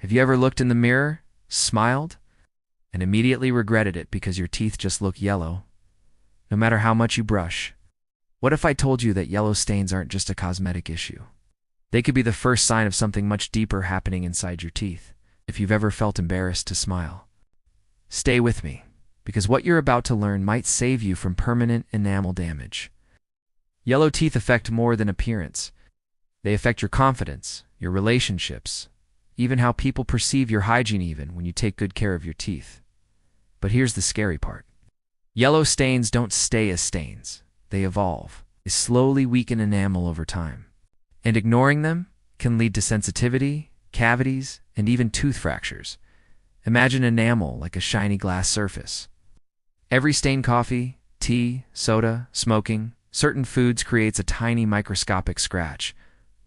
Have you ever looked in the mirror, smiled, and immediately regretted it because your teeth just look yellow, no matter how much you brush? What if I told you that yellow stains aren't just a cosmetic issue? They could be the first sign of something much deeper happening inside your teeth. If you've ever felt embarrassed to smile, stay with me, because what you're about to learn might save you from permanent enamel damage. Yellow teeth affect more than appearance. They affect your confidence, your relationships, even how people perceive your hygiene even when you take good care of your teeth. But here's the scary part. Yellow stains don't stay as stains. They evolve. They slowly weaken enamel over time. And ignoring them can lead to sensitivity, cavities, and even tooth fractures. Imagine enamel like a shiny glass surface. Every stained coffee, tea, soda, smoking, certain foods creates a tiny microscopic scratch.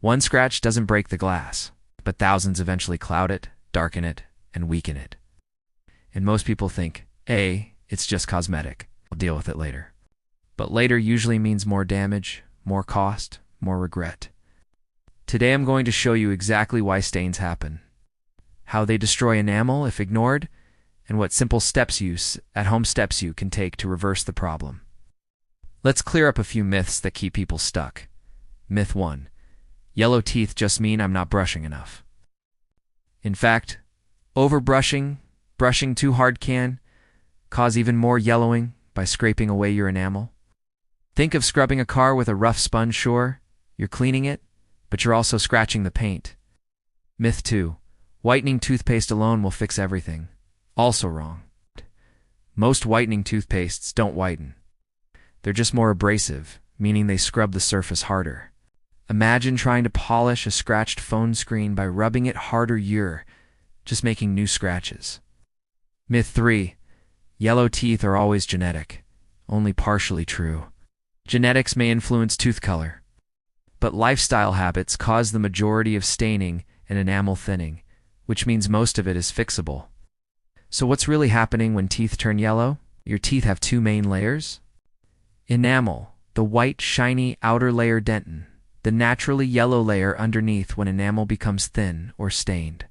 One scratch doesn't break the glass, but thousands eventually cloud it, darken it, and weaken it. And most people think, it's just cosmetic. I'll deal with it later. But later usually means more damage, more cost, more regret. Today I'm going to show you exactly why stains happen, how they destroy enamel if ignored, and what simple at-home steps you can take to reverse the problem. Let's clear up a few myths that keep people stuck. Myth 1. Yellow teeth just mean I'm not brushing enough. In fact, brushing too hard can cause even more yellowing by scraping away your enamel. Think of scrubbing a car with a rough sponge. Sure, you're cleaning it, but you're also scratching the paint. Myth 2. Whitening toothpaste alone will fix everything. Also wrong. Most whitening toothpastes don't whiten. They're just more abrasive, meaning they scrub the surface harder. Imagine trying to polish a scratched phone screen by rubbing it harder. You're just making new scratches. Myth 3. Yellow teeth are always genetic. Only partially true. Genetics may influence tooth color, but lifestyle habits cause the majority of staining and enamel thinning, which means most of it is fixable. So what's really happening when teeth turn yellow? Your teeth have two main layers. Enamel, the white, shiny outer layer; dentin, the naturally yellow layer underneath when enamel becomes thin or stained.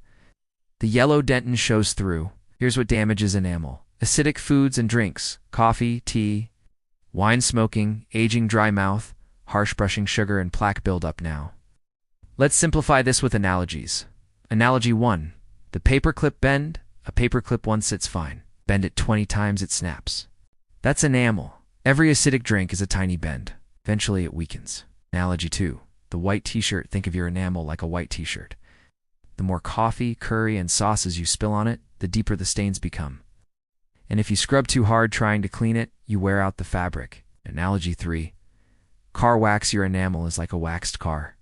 The yellow dentin shows through. Here's what damages enamel: acidic foods and drinks, coffee, tea, wine, smoking, aging dry mouth, harsh brushing, sugar, and plaque buildup. Now, let's simplify this with analogies. Analogy 1. The paperclip bend. A paperclip once sits fine. Bend it 20 times, it snaps. That's enamel. Every acidic drink is a tiny bend. Eventually it weakens. Analogy 2. The white t-shirt. Think of your enamel like a white t-shirt. The more coffee, curry, and sauces you spill on it, the deeper the stains become. And if you scrub too hard trying to clean it, you wear out the fabric. Analogy 3. Car wax. Your enamel is like a waxed car.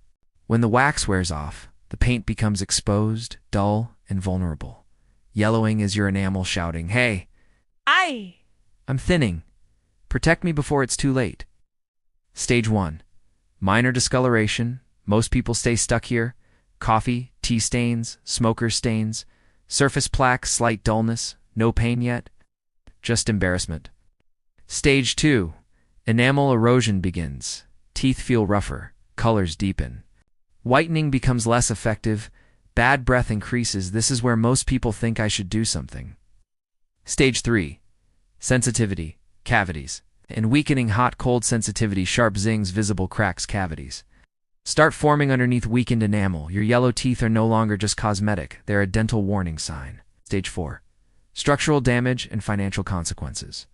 When the wax wears off, the paint becomes exposed, dull, and vulnerable. Yellowing is your enamel shouting, "Hey, I'm thinning. Protect me before it's too late." Stage 1. Minor discoloration. Most people stay stuck here. Coffee, tea stains, smoker stains, surface plaque, slight dullness, no pain yet, just embarrassment. Stage 2. Enamel erosion begins. Teeth feel rougher, colors deepen. Whitening becomes less effective, bad breath increases. This is where most people think I should do something. Stage 3. Sensitivity, cavities, and weakening. Hot-cold sensitivity, sharp zings, visible cracks, cavities start forming underneath weakened enamel. Your yellow teeth are no longer just cosmetic, they're a dental warning sign. Stage 4. Structural damage and financial consequences.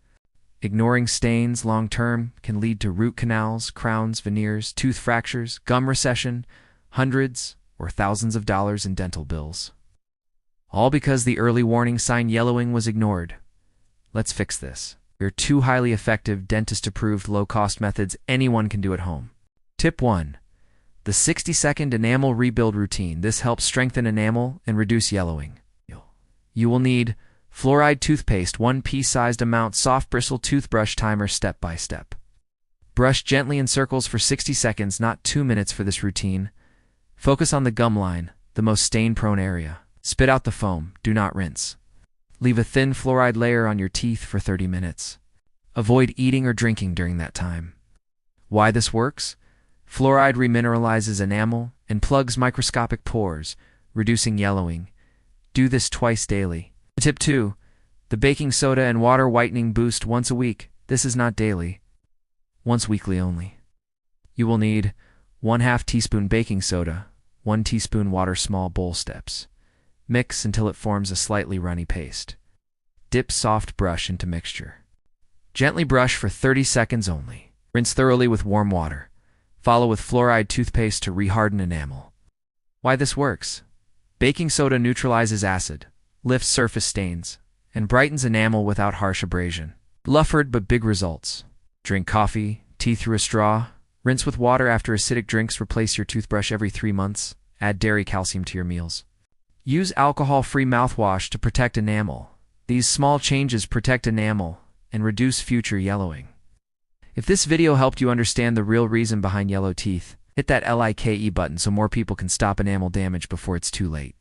Ignoring stains long-term can lead to root canals, crowns, veneers, tooth fractures, gum recession, hundreds or thousands of dollars in dental bills. All because the early warning sign yellowing was ignored. Let's fix this. There are 2 highly effective, dentist-approved, low-cost methods anyone can do at home. Tip 1. The 60-second enamel rebuild routine. This helps strengthen enamel and reduce yellowing. You will need fluoride toothpaste, 1 pea-sized amount, soft bristle toothbrush, timer step by step. Brush gently in circles for 60 seconds, not 2 minutes for this routine. Focus on the gum line, the most stain-prone area. Spit out the foam, do not rinse. Leave a thin fluoride layer on your teeth for 30 minutes. Avoid eating or drinking during that time. Why this works? Fluoride remineralizes enamel and plugs microscopic pores, reducing yellowing. Do this twice daily. Tip 2. The baking soda and water whitening boost once a week. This is not daily. Once weekly only. You will need 1/2 teaspoon baking soda, 1 teaspoon water, small bowl steps. Mix until it forms a slightly runny paste. Dip soft brush into mixture. Gently brush for 30 seconds only. Rinse thoroughly with warm water. Follow with fluoride toothpaste to reharden enamel. Why this works? Baking soda neutralizes acid, lifts surface stains, and brightens enamel without harsh abrasion. Blufford but big results. Drink coffee, tea through a straw. Rinse with water after acidic drinks. Replace your toothbrush every 3 months. Add dairy calcium to your meals. Use alcohol-free mouthwash to protect enamel. These small changes protect enamel and reduce future yellowing. If this video helped you understand the real reason behind yellow teeth, hit that like button so more people can stop enamel damage before it's too late.